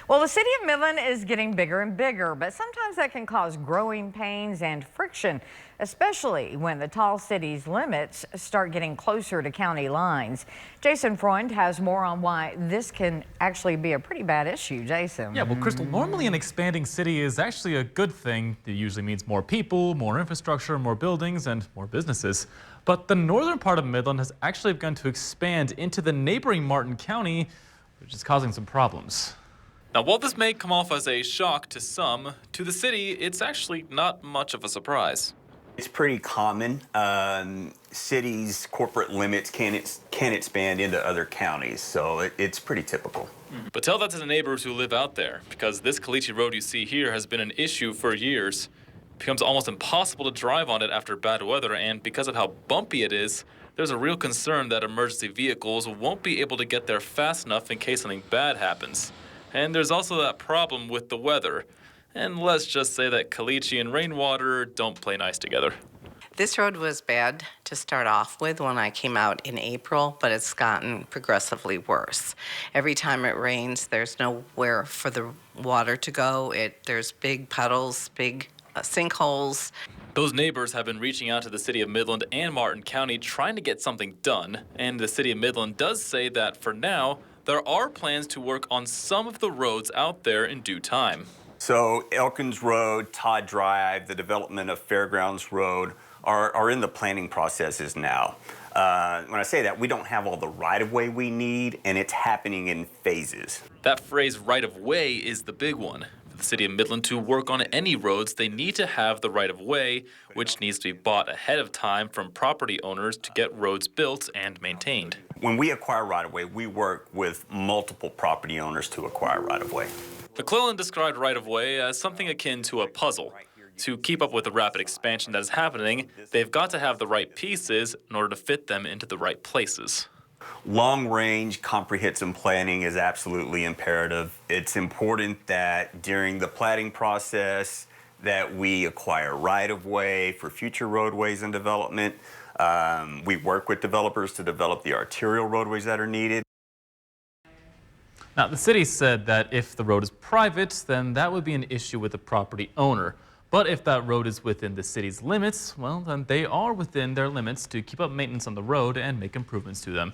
Well, the city of Midland is getting bigger and bigger, but sometimes that can cause growing pains and friction, especially when the tall city's limits start getting closer to county lines. Jason Freund has more on why this can actually be a pretty bad issue. Jason. Yeah, well, Crystal, normally an expanding city is actually a good thing. It usually means more people, more infrastructure, more buildings, and more businesses. But the northern part of Midland has actually begun to expand into the neighboring Martin County, which is causing some problems. Now, while this may come off as a shock to some, to the city, it's actually not much of a surprise. It's pretty common. Cities' corporate limits can expand into other counties, so it's pretty typical. But tell that to the neighbors who live out there, because this Caliche road you see here has been an issue for years. It becomes almost impossible to drive on it after bad weather, and because of how bumpy it is, there's a real concern that emergency vehicles won't be able to get there fast enough in case something bad happens. And there's also that problem with the weather. And let's just say that caliche and rainwater don't play nice together. This road was bad to start off with when I came out in April, but it's gotten progressively worse. Every time it rains, there's nowhere for the water to go. There's big puddles, big sinkholes. Those neighbors have been reaching out to the City of Midland and Martin County trying to get something done. And the City of Midland does say that for now, there are plans to work on some of the roads out there in due time. So Elkins Road, Todd Drive, the development of Fairgrounds Road are in the planning processes now. When I say that, we don't have all the right-of-way we need, and it's happening in phases. That phrase right-of-way is the big one. For the City of Midland to work on any roads, they need to have the right-of-way, which needs to be bought ahead of time from property owners to get roads built and maintained. When we acquire right-of-way, we work with multiple property owners to acquire right-of-way. McClellan described right-of-way as something akin to a puzzle. To keep up with the rapid expansion that is happening, they've got to have the right pieces in order to fit them into the right places. Long-range comprehensive planning is absolutely imperative. It's important that during the planning process that we acquire right-of-way for future roadways and development. We work with developers to develop the arterial roadways that are needed. Now, the city said that if the road is private, then that would be an issue with the property owner. But if that road is within the city's limits, well, then they are within their limits to keep up maintenance on the road and make improvements to them.